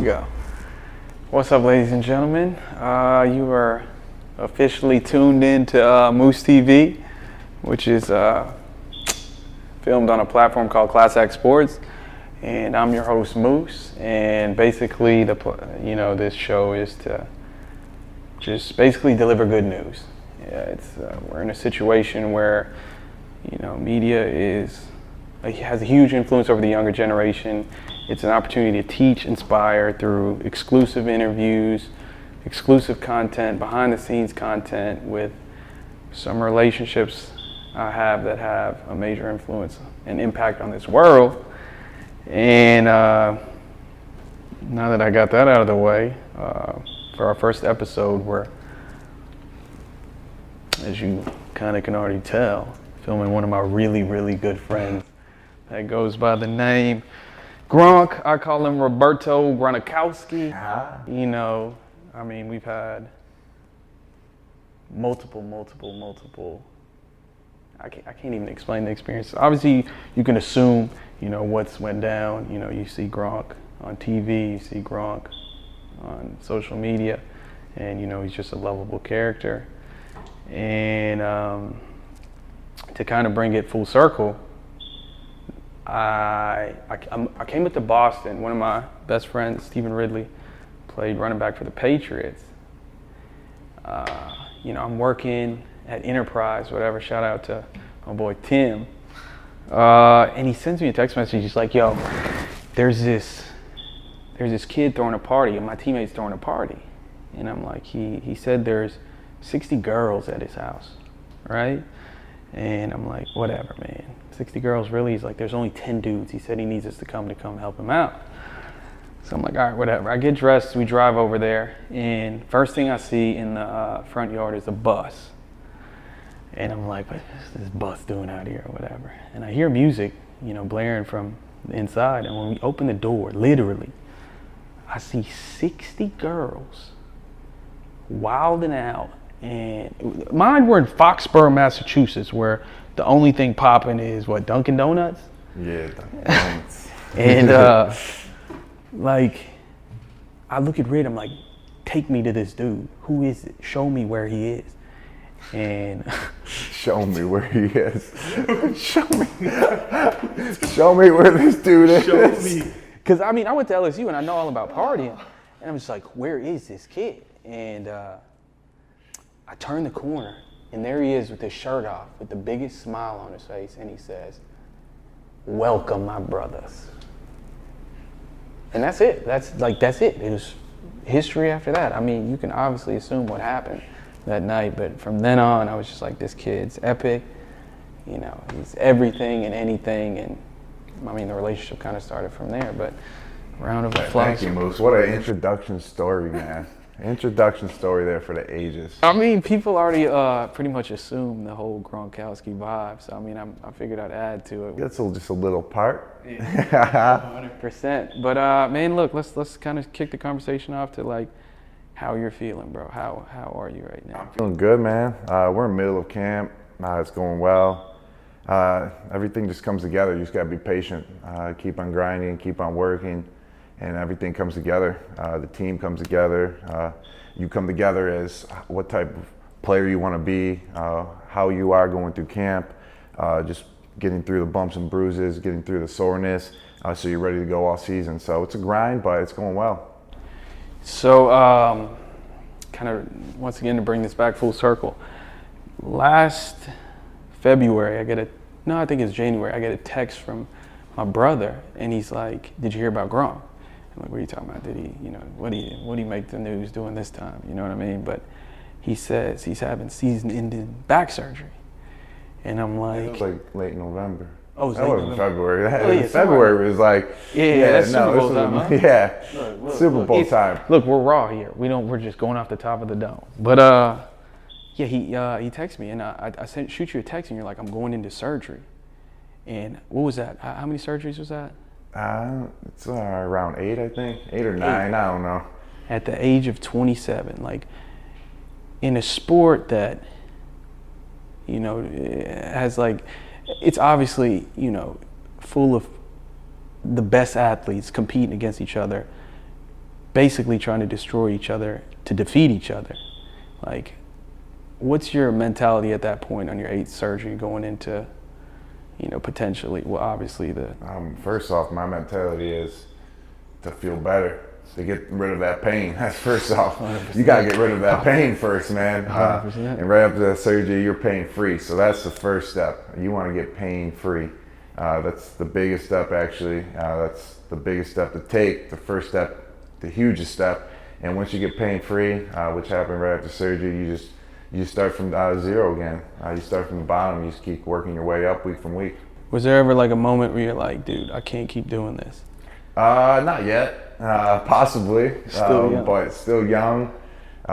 Go. What's up, ladies and gentlemen? You are officially tuned in to MooseTV, which is filmed on a platform called Class X Sports, and I'm your host, Moose. And basically, this show is to just basically deliver good news. Yeah, we're in a situation where media has a huge influence over the younger generation. It's an opportunity to teach, inspire through exclusive interviews, exclusive content, behind the scenes content with some relationships I have that have a major influence and impact on this world. And now that I got that out of the way, for our first episode, we're, as you kind of can already tell, filming one of my really, really good friends that goes by the name Gronk. I call him Roberto Gronkowski. We've had multiple. I can't even explain the experience. Obviously, you can assume, what's went down. You see Gronk on TV, you see Gronk on social media, and he's just a lovable character. And to kind of bring it full circle, I came up to Boston. One of my best friends, Stephen Ridley, played running back for the Patriots. I'm working at Enterprise, whatever. Shout out to my boy Tim. And he sends me a text message. He's like, "Yo, there's this kid throwing a party, and my teammate's throwing a party." And I'm like, he said there's 60 girls at his house, right? And I'm like, whatever, man. 60 girls, really? He's like, there's only 10 dudes. He said he needs us to come help him out. So I'm like, all right, whatever. I get dressed, we drive over there, and first thing I see in the front yard is a bus. And I'm like, what is this bus doing out here or whatever? And I hear music, blaring from the inside. And when we open the door, literally, I see 60 girls wilding out. And mine were in Foxborough, Massachusetts, where the only thing popping is Dunkin' Donuts? Yeah, Dunkin' Donuts. And I look at Rid, I'm like, take me to this dude. Who is it? Show me where he is. And show me where he is. Show me where this dude is. Show me. Because I went to LSU and I know all about partying. And I'm just like, where is this kid? And I turn the corner, and there he is with his shirt off, with the biggest smile on his face, and he says, "Welcome, my brothers." And that's it. That's it. It was history after that. You can obviously assume what happened that night, but from then on, I was just like, this kid's epic. He's everything and anything, and the relationship kind of started from there. But round of applause. Thank you, Moose. What an introduction story, man. Introduction story there for the ages. People already pretty much assume the whole Gronkowski vibe. So I figured I'd add to it. That's just a little part. Yeah, 100%. But man, look, let's kind of kick the conversation off to how you're feeling, bro. How are you right now? I'm feeling good, man. We're in the middle of camp. It's going well. Everything just comes together. You just gotta be patient. Keep on grinding. Keep on working. And everything comes together. The team comes together. You come together as what type of player you want to be, how you are going through camp, just getting through the bumps and bruises, getting through the soreness, so you're ready to go all season. So it's a grind, but it's going well. So, kind of once again to bring this back full circle. Last February, I think it's January, I get a text from my brother, and he's like, "Did you hear about Gronk?" I'm like, "What are you talking about? Did he, what do you make the news doing this time?" You know what I mean? But he says he's having season-ending back surgery, and I'm like, it was like late November. Oh, that wasn't February. February was like, that's Super Bowl time, huh? Yeah, look, Super Bowl time. Look, we're raw here. We're just going off the top of the dome. But he texted me, and I shoot you a text, and you're like, "I'm going into surgery." And what was that? How many surgeries was that? It's around 8, I think. 8 or 9, I don't know. At the age of 27, in a sport that, has it's obviously, full of the best athletes competing against each other. basically trying to destroy each other to defeat each other. Like, what's your mentality at that point on your 8th surgery going into, potentially, well, obviously the... First off, my mentality is to feel better, to get rid of that pain. That's first off. 100%. You gotta get rid of that pain first, man. 100%. And right after that surgery, you're pain free. So that's the first step. You want to get pain free. That's the biggest step, actually. That's the biggest step to take. The first step, the hugest step. And once you get pain free, which happened right after surgery, you start from zero again. You start from the bottom. You just keep working your way up week from week. Was there ever like a moment where you're like, dude, I can't keep doing this? Not yet. Possibly. Still young. But still young.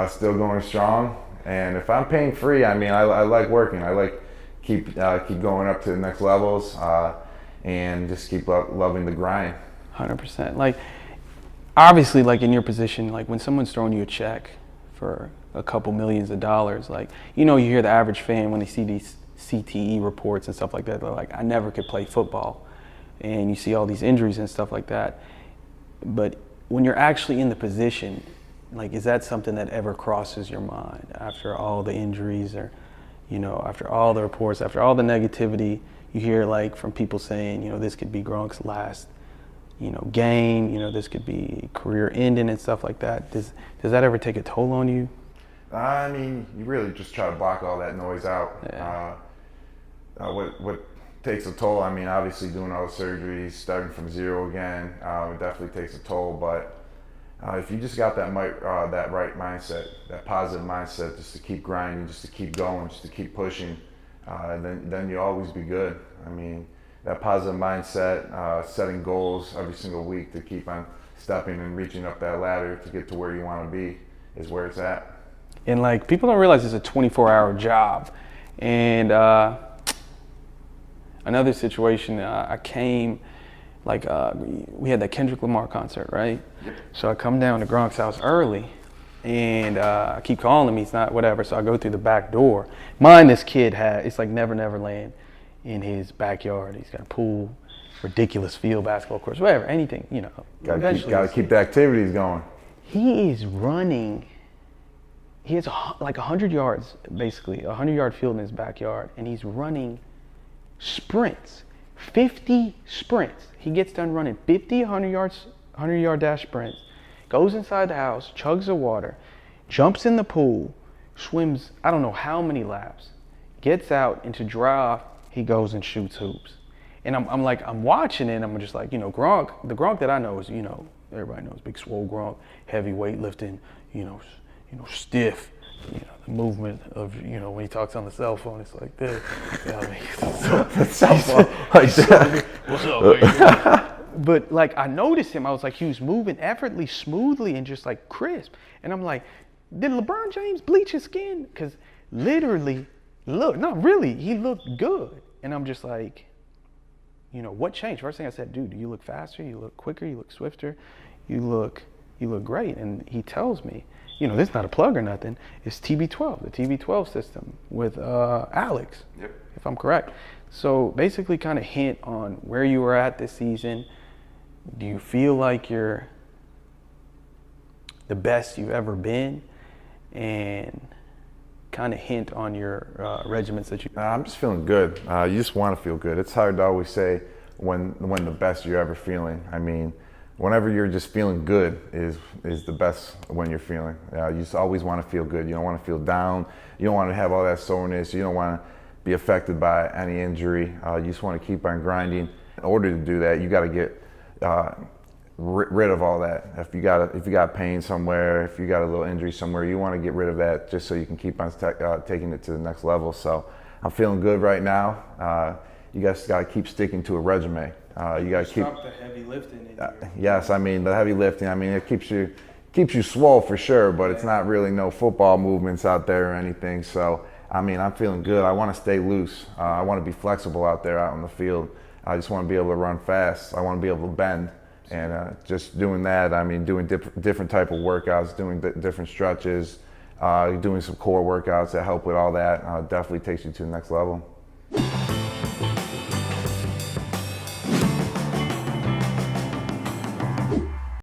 Still going strong. And if I'm pain free, I mean, I like working. I like keep going up to the next levels, and just keep loving the grind. 100%. Like, obviously, like in your position, like when someone's throwing you a check for a couple millions of dollars, like, you hear the average fan when they see these CTE reports and stuff like that, they're like, I never could play football. And you see all these injuries and stuff like that. But when you're actually in the position, like, is that something that ever crosses your mind after all the injuries, or, after all the reports, after all the negativity you hear, like, from people saying, this could be Gronk's last, game, this could be career ending and stuff like that. Does that ever take a toll on you? I mean, you really just try to block all that noise out. Yeah. What takes a toll, I mean, obviously doing all the surgeries, starting from zero again, it definitely takes a toll. But if you just got that right mindset, that positive mindset, just to keep grinding, just to keep going, just to keep pushing, then you'll always be good. I mean, that positive mindset, setting goals every single week to keep on stepping and reaching up that ladder to get to where you want to be is where it's at. And like, people don't realize it's a 24-hour job. And another situation, I came, like, we had that Kendrick Lamar concert, right? Yep. So I come down to Gronk's house early, and I keep calling him, he's not, whatever. So I go through the back door. This kid it's like Never Never Land in his backyard. He's got a pool, ridiculous field, basketball course, whatever, anything, Gotta keep the activities going. He is running. He has like 100 yards, basically, a 100-yard field in his backyard, and he's running sprints, 50 sprints. He gets done running 50 100-yard dash sprints, goes inside the house, chugs the water, jumps in the pool, swims I don't know how many laps, gets out, and to dry off, he goes and shoots hoops. And I'm watching it, and I'm just like, Gronk, the Gronk that I know is, everybody knows, big swole Gronk, heavy weightlifting, stiff, the movement of, when he talks on the cell phone, it's like this. The cell phone, like that. What's up, man? But like, I noticed him, I was like, he was moving effortlessly, smoothly, and just like crisp. And I'm like, did LeBron James bleach his skin? Because literally, not really, he looked good. And I'm just like, what changed? First thing I said, dude, do you look faster? You look quicker? You look swifter? You look great. And he tells me, this is not a plug or nothing. It's TB12, the TB12 system with Alex, yep, if I'm correct. So basically kind of hint on where you were at this season. Do you feel like you're the best you've ever been? And kind of hint on your regiments that you... I'm just feeling good. You just want to feel good. It's hard to always say when the best you're ever feeling. I mean, whenever you're just feeling good is the best when you're feeling. You just always want to feel good. You don't want to feel down. You don't want to have all that soreness. You don't want to be affected by any injury. You just want to keep on grinding. In order to do that, you got to get rid of all that. If you got pain somewhere, if you got a little injury somewhere, you want to get rid of that just so you can keep on taking it to the next level. So I'm feeling good right now. You guys got to keep sticking to a regimen. You got to keep the heavy lifting in here. Yes, I mean the heavy lifting. I mean, it keeps you swole for sure, but it's not really no football movements out there or anything. So I mean, I'm feeling good. I want to stay loose. I want to be flexible out there, out in the field. I just want to be able to run fast. I want to be able to bend. And just doing that, I mean, doing different type of workouts, doing different stretches, doing some core workouts that help with all that, definitely takes you to the next level.